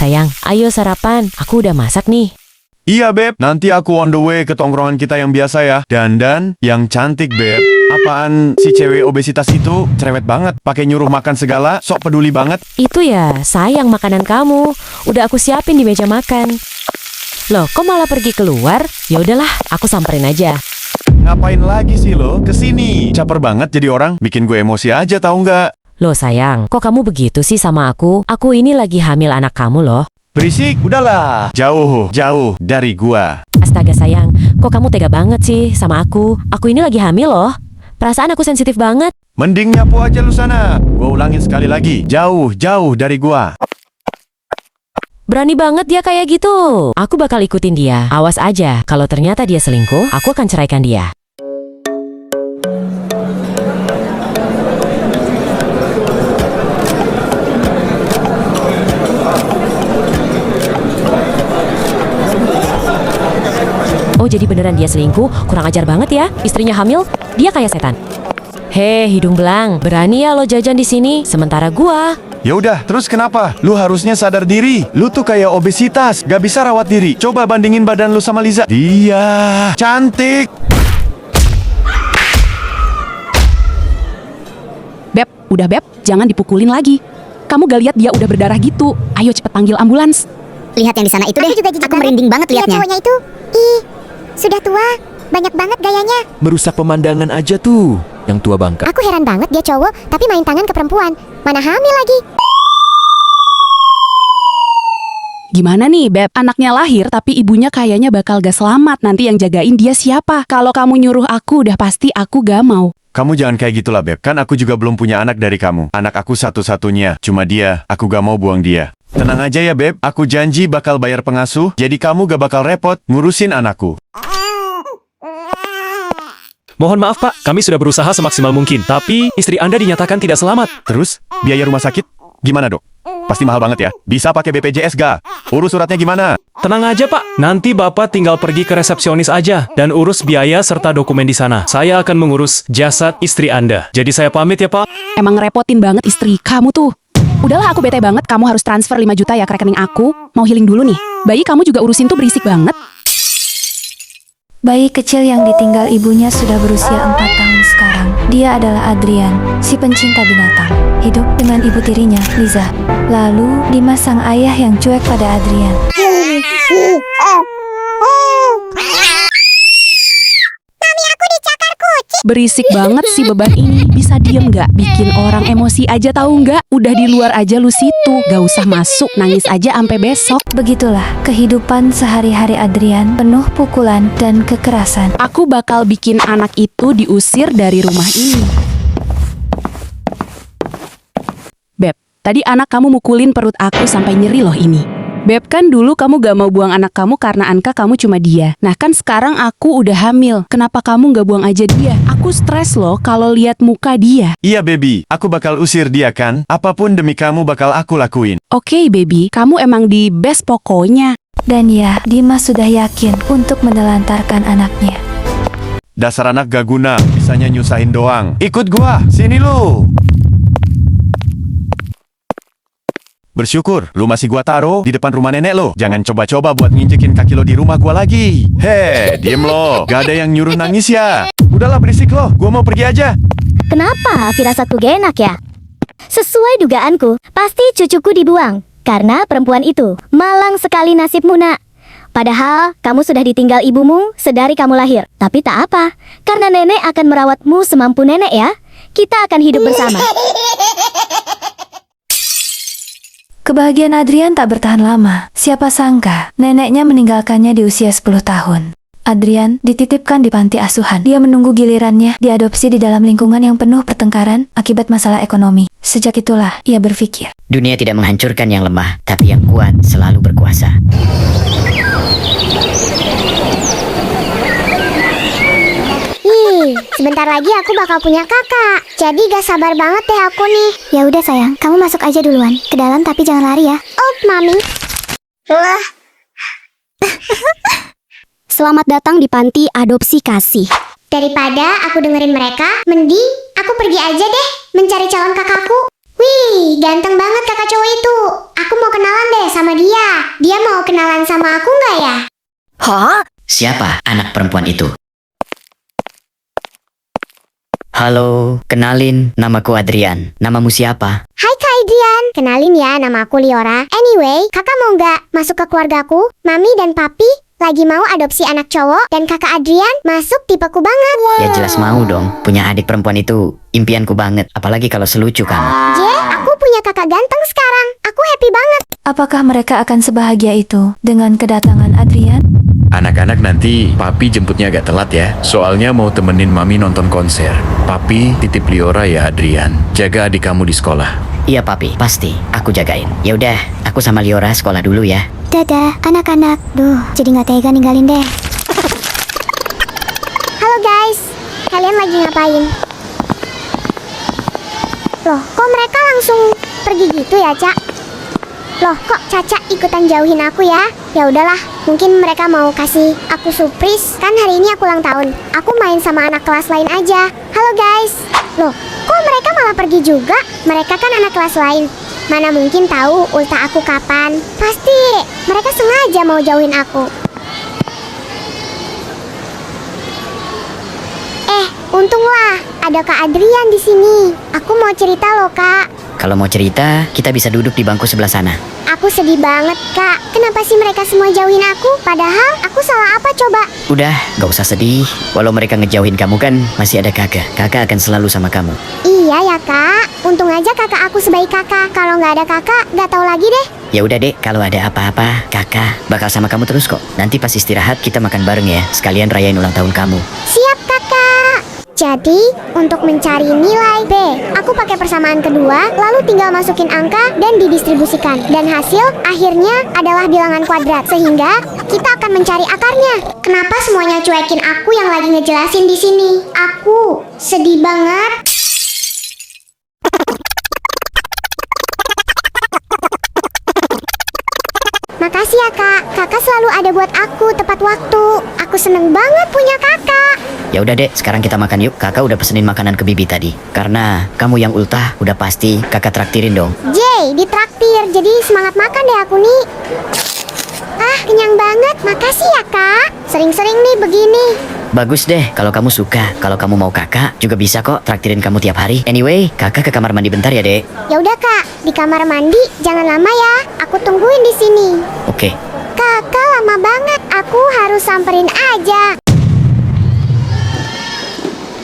Sayang, ayo sarapan. Aku udah masak nih. Iya, Beb. Nanti aku on the way ke tongkrongan kita yang biasa ya. Dandan yang cantik, Beb. Apaan si cewek obesitas itu cerewet banget. Pakai nyuruh makan segala, sok peduli banget. Itu ya, sayang makanan kamu. Udah aku siapin di meja makan. Loh, kok malah pergi keluar? Ya udahlah, aku samperin aja. Ngapain lagi sih lo? Kesini. Caper banget jadi orang. Bikin gue emosi aja, tahu nggak? Loh sayang, kok kamu begitu sih sama aku? Aku ini lagi hamil anak kamu loh. Berisik, udahlah. Jauh dari gua. Astaga sayang, kok kamu tega banget sih sama aku? Aku ini lagi hamil loh. Perasaan aku sensitif banget. Mending nyapu aja lu sana. Gua ulangin sekali lagi. Jauh dari gua. Berani banget dia kayak gitu. Aku bakal ikutin dia. Awas aja, kalau ternyata dia selingkuh, aku akan ceraikan dia. Oh, jadi beneran dia selingkuh? Kurang ajar banget ya. Istrinya hamil, dia kayak setan. Hei, hidung belang, berani ya lo jajan di sini, sementara gua. Ya udah, terus kenapa? Lu harusnya sadar diri. Lu tuh kayak obesitas, gak bisa rawat diri. Coba bandingin badan lu sama Liza. Dia cantik. Beb, udah Beb, jangan dipukulin lagi. Kamu gak lihat dia udah berdarah gitu. Ayo cepet panggil ambulans. Lihat yang di sana itu deh. Aku merinding banget liatnya. Cowoknya itu, sudah tua, banyak banget gayanya. Merusak pemandangan aja tuh, yang tua bangka. Aku heran banget dia cowok, tapi main tangan ke perempuan. Mana hamil lagi. Gimana nih Beb, anaknya lahir tapi ibunya kayaknya bakal gak selamat. Nanti yang jagain dia siapa? Kalau kamu nyuruh aku, udah pasti aku gak mau. Kamu jangan kayak gitulah, Beb. Kan aku juga belum punya anak dari kamu. Anak aku satu-satunya. Cuma dia, aku gak mau buang dia. Tenang aja ya, Beb. Aku janji bakal bayar pengasuh. Jadi kamu gak bakal repot ngurusin anakku. Mohon maaf Pak, kami sudah berusaha semaksimal mungkin, tapi istri Anda dinyatakan tidak selamat. Terus, biaya rumah sakit? Gimana, Dok? Pasti mahal banget ya. Bisa pakai BPJS gak? Urus suratnya gimana? Tenang aja Pak, nanti Bapak tinggal pergi ke resepsionis aja dan urus biaya serta dokumen di sana. Saya akan mengurus jasad istri Anda. Jadi saya pamit ya Pak. Emang ngerepotin banget istri kamu tuh. Udahlah, aku bete banget, kamu harus transfer 5 juta ya ke rekening aku. Mau healing dulu nih. Bayi kamu juga urusin tuh berisik banget. Bayi kecil yang ditinggal ibunya sudah berusia 4 tahun sekarang. Dia adalah Adrian, si pencinta binatang. Hidup dengan ibu tirinya, Liza. Lalu, Dimas sang ayah yang cuek pada Adrian. Berisik banget sih beban ini. Bisa diem gak? Bikin orang emosi aja tahu nggak? Udah di luar aja lu situ. Gak usah masuk, nangis aja sampai besok. Begitulah kehidupan sehari-hari Adrian, penuh pukulan dan kekerasan. Aku bakal bikin anak itu diusir dari rumah ini. Beb, tadi anak kamu mukulin perut aku sampai nyeri loh ini. Beb, kan dulu kamu gak mau buang anak kamu karena Anka kamu cuma dia. Nah kan sekarang aku udah hamil. Kenapa kamu gak buang aja dia? Aku stres loh kalau lihat muka dia. Iya, baby. Aku bakal usir dia kan? Apapun demi kamu bakal aku lakuin. Oke, baby. Kamu emang di best pokoknya. Dan ya, Dimas sudah yakin untuk menelantarkan anaknya. Dasar anak gak guna, bisanya nyusahin doang. Ikut gua, sini lu. Bersyukur, lu masih gua taruh di depan rumah nenek lo. Jangan coba-coba buat nginjekin kaki lo di rumah gua lagi. Hei, diem lo. Gak ada yang nyuruh nangis ya. Udahlah berisik lo, gua mau pergi aja. Kenapa firasatku gak enak ya? Sesuai dugaanku, pasti cucuku dibuang. Karena perempuan itu malang sekali nasibmu, nak. Padahal kamu sudah ditinggal ibumu sedari kamu lahir. Tapi tak apa, karena nenek akan merawatmu semampu nenek ya. Kita akan hidup bersama. Kebahagiaan Adrian tak bertahan lama. Siapa sangka, neneknya meninggalkannya di usia 10 tahun. Adrian dititipkan di panti asuhan. Dia menunggu gilirannya diadopsi di dalam lingkungan yang penuh pertengkaran akibat masalah ekonomi. Sejak itulah, ia berpikir. Dunia tidak menghancurkan yang lemah, tapi yang kuat selalu berkuasa. Sebentar lagi aku bakal punya kakak. Jadi gak sabar banget deh aku nih. Ya udah sayang, kamu masuk aja duluan ke dalam tapi jangan lari ya. Oh, mami. Selamat datang di panti adopsi kasih. Daripada aku dengerin mereka, mending aku pergi aja deh mencari calon kakakku. Wih, ganteng banget kakak cowok itu. Aku mau kenalan deh sama dia. Dia mau kenalan sama aku nggak ya? Hah? Siapa anak perempuan itu? Halo, kenalin, namaku Adrian. Namamu siapa? Hai Kak Adrian, kenalin ya, nama aku Liora. Anyway, kakak mau nggak masuk ke keluargaku? Mami dan papi lagi mau adopsi anak cowok dan kakak Adrian masuk tipeku banget. Ya jelas mau dong. Punya adik perempuan itu impianku banget. Apalagi kalau selucu kamu. Aku punya kakak ganteng sekarang. Aku happy banget. Apakah mereka akan sebahagia itu dengan kedatangan Adrian? Anak-anak nanti papi jemputnya agak telat ya. Soalnya mau temenin mami nonton konser. Papi titip Liora ya Adrian. Jaga adik kamu di sekolah. Iya papi, pasti. Aku jagain. Ya udah, aku sama Liora sekolah dulu ya. Dadah, anak-anak. Duh, jadi nggak tega ninggalin deh. Halo guys, kalian lagi ngapain? Loh, kok mereka langsung pergi gitu ya, Cak? Loh, kok Caca ikutan jauhin aku ya? Ya udahlah, mungkin mereka mau kasih aku surprise. Kan hari ini aku ulang tahun. Aku main sama anak kelas lain aja. Halo guys. Loh, kok mereka malah pergi juga? Mereka kan anak kelas lain. Mana mungkin tahu ultah aku kapan? Pasti mereka sengaja mau jauhin aku. Untunglah ada Kak Adrian di sini. Aku mau cerita loh, Kak. Kalau mau cerita, kita bisa duduk di bangku sebelah sana. Aku sedih banget, Kak. Kenapa sih mereka semua jauhin aku? Padahal aku salah apa coba? Udah, gak usah sedih. Walau mereka ngejauhin kamu kan, masih ada kakak. Kakak akan selalu sama kamu. Iya ya, Kak. Untung aja kakak aku sebaik kakak. Kalau nggak ada kakak, nggak tahu lagi deh. Ya udah dek, kalau ada apa-apa, kakak bakal sama kamu terus kok. Nanti pas istirahat kita makan bareng ya. Sekalian rayain ulang tahun kamu. Siap, Kakak. Jadi, untuk mencari nilai B, aku pakai persamaan kedua, lalu tinggal masukin angka dan didistribusikan. Dan hasil akhirnya adalah bilangan kuadrat, sehingga kita akan mencari akarnya. Kenapa semuanya cuekin aku yang lagi ngejelasin di sini? Aku sedih banget. Makasih ya, Kak. Kakak selalu ada buat aku tepat waktu. Aku seneng banget punya kakak. Ya udah dek, sekarang kita makan yuk. Kakak udah pesenin makanan ke Bibi tadi. Karena kamu yang ultah, udah pasti kakak traktirin dong. Jay, ditraktir. Jadi semangat makan deh aku nih. Ah, kenyang banget. Makasih ya, Kak. Sering-sering nih begini. Bagus deh, kalau kamu suka. Kalau kamu mau kakak, juga bisa kok traktirin kamu tiap hari. Anyway, kakak ke kamar mandi bentar ya dek. Ya udah, Kak. Di kamar mandi jangan lama ya. Aku tungguin di sini. Oke. Kakak lama banget. Aku harus samperin aja.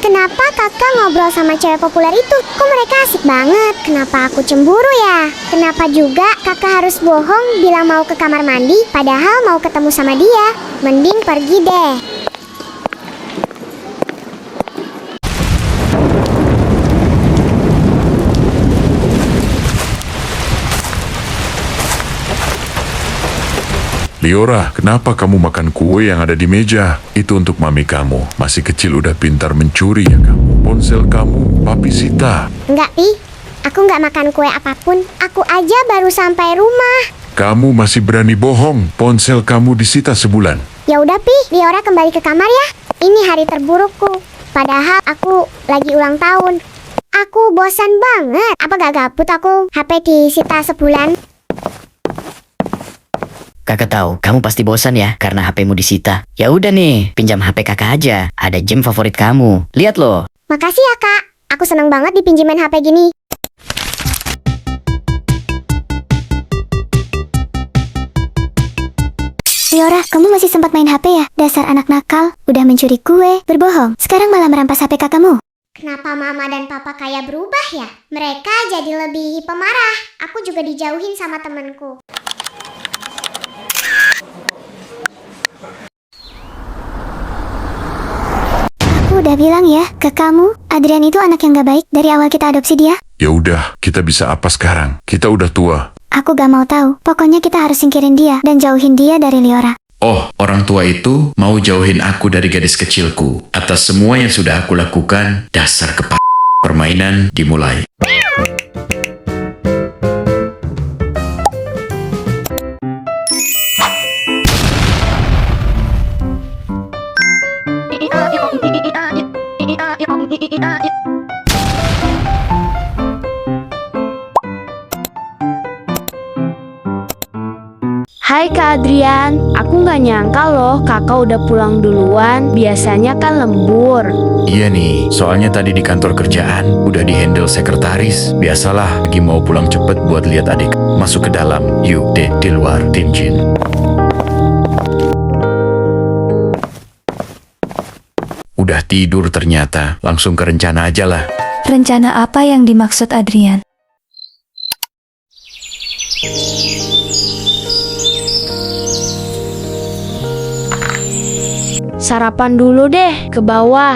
Kenapa kakak ngobrol sama cewek populer itu? Kok mereka asik banget? Kenapa aku cemburu ya? Kenapa juga kakak harus bohong bilang mau ke kamar mandi padahal mau ketemu sama dia? Mending pergi deh. Liora, kenapa kamu makan kue yang ada di meja? Itu untuk mami kamu. Masih kecil udah pintar mencuri ya kamu. Ponsel kamu, papi sita. Enggak, Pi. Aku nggak makan kue apapun. Aku aja baru sampai rumah. Kamu masih berani bohong. Ponsel kamu disita sebulan. Ya udah, Pi. Liora kembali ke kamar ya. Ini hari terburukku. Padahal aku lagi ulang tahun. Aku bosan banget. Apa gak gabut aku? HP disita sebulan. Kakak tahu, kamu pasti bosan ya karena HP-mu disita. Ya udah nih, pinjam HP kakak aja. Ada game favorit kamu. Lihat loh. Makasih ya, Kak. Aku seneng banget dipinjemin HP gini. Liora, kamu masih sempat main HP ya? Dasar anak nakal, udah mencuri kue, berbohong. Sekarang malah merampas HP kakakmu. Kenapa mama dan papa kayak berubah ya? Mereka jadi lebih pemarah. Aku juga dijauhin sama temenku. Aku udah bilang ya ke kamu, Adrian itu anak yang gak baik dari awal kita adopsi dia. Ya udah, kita bisa apa sekarang? Kita udah tua. Aku gak mau tahu. Pokoknya kita harus singkirin dia dan jauhin dia dari Liora. Oh, orang tua itu mau jauhin aku dari gadis kecilku. Atas semua yang sudah aku lakukan, dasar permainan dimulai. Hai Kak Adrian, aku nggak nyangka loh kakak udah pulang duluan, biasanya kan lembur. Iya nih, soalnya tadi di kantor kerjaan udah di-handle sekretaris. Biasalah, lagi mau pulang cepet buat lihat adik. Masuk ke dalam, yuk deh, di luar, Tinjin. Udah tidur ternyata, langsung ke rencana aja lah. Rencana apa yang dimaksud Adrian? Sarapan dulu deh, ke bawah.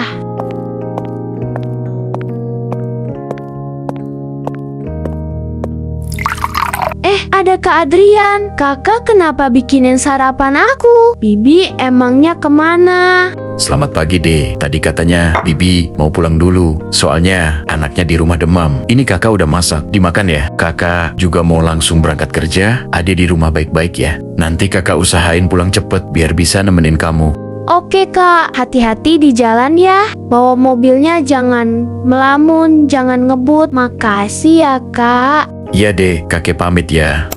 Ada Kak Adrian. Kakak kenapa bikinin sarapan aku? Bibi emangnya kemana? Selamat pagi deh, tadi katanya Bibi mau pulang dulu. Soalnya anaknya di rumah demam. Ini kakak udah masak, dimakan ya. Kakak juga mau langsung berangkat kerja, adik di rumah baik-baik ya. Nanti kakak usahain pulang cepet biar bisa nemenin kamu. Oke Kak, hati-hati di jalan ya. Bawa mobilnya jangan melamun, jangan ngebut. Makasih ya Kak. Iya deh, kakek pamit ya.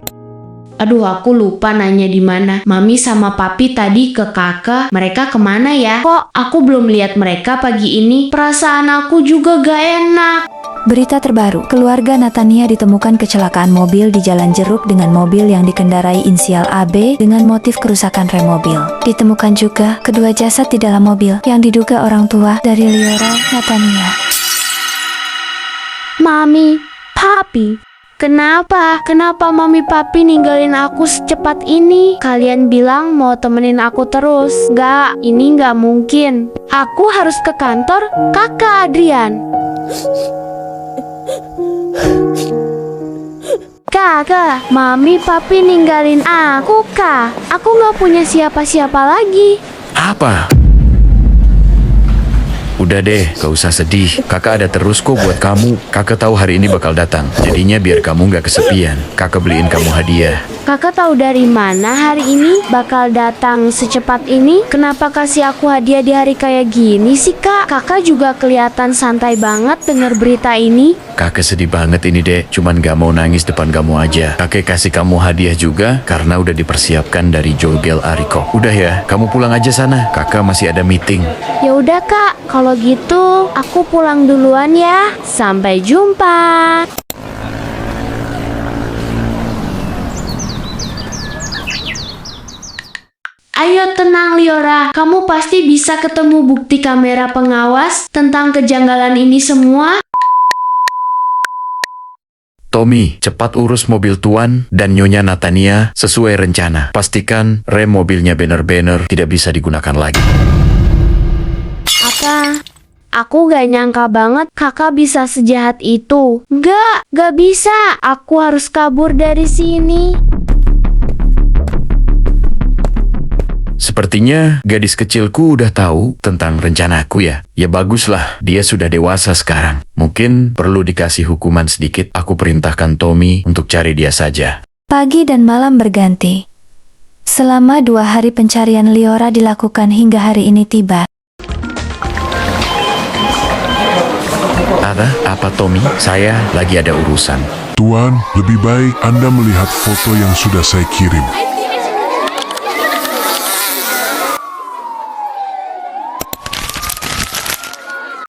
Aduh, aku lupa nanya di mana. Mami sama Papi tadi ke kakak. Mereka kemana ya? Kok aku belum lihat mereka pagi ini? Perasaan aku juga gak enak. Berita terbaru, keluarga Natania ditemukan kecelakaan mobil di Jalan Jeruk dengan mobil yang dikendarai inisial AB dengan motif kerusakan rem mobil. Ditemukan juga kedua jasad di dalam mobil yang diduga orang tua dari Liora Natania. Mami, Papi, kenapa? Kenapa Mami Papi ninggalin aku secepat ini? Kalian bilang mau temenin aku terus. Nggak, ini nggak mungkin. Aku harus ke kantor Kakak Adrian. Kakak, Mami Papi ninggalin aku, Kak. Aku nggak punya siapa-siapa lagi. Apa? Udah deh, gak usah sedih. Kakak ada terus kok buat kamu. Kakak tahu hari ini bakal datang. Jadinya biar kamu gak kesepian. Kakak beliin kamu hadiah. Kakak tahu dari mana hari ini bakal datang secepat ini? Kenapa kasih aku hadiah di hari kayak gini sih, Kak? Kakak juga kelihatan santai banget denger berita ini. Kakak sedih banget ini deh. Cuman gak mau nangis depan kamu aja. Kakak kasih kamu hadiah juga karena udah dipersiapkan dari Jogel Ariko. Udah ya, kamu pulang aja sana. Kakak masih ada meeting. Ya udah, Kak. Kalau gitu, aku pulang duluan ya. Sampai jumpa. Ayo tenang Liora, kamu pasti bisa ketemu bukti kamera pengawas tentang kejanggalan ini semua. Tommy, cepat urus mobil Tuan dan Nyonya Natania sesuai rencana. Pastikan rem mobilnya bener-bener tidak bisa digunakan lagi. Apa? Aku gak nyangka banget kakak bisa sejahat itu. Gak bisa. Aku harus kabur dari sini. Sepertinya gadis kecilku udah tahu tentang rencanaku ya. Ya baguslah, dia sudah dewasa sekarang. Mungkin perlu dikasih hukuman sedikit. Aku perintahkan Tommy untuk cari dia saja. Pagi dan malam berganti. Selama 2 hari pencarian Liora dilakukan hingga hari ini tiba. Apa Tommy? Saya lagi ada urusan. Tuan, lebih baik Anda melihat foto yang sudah saya kirim.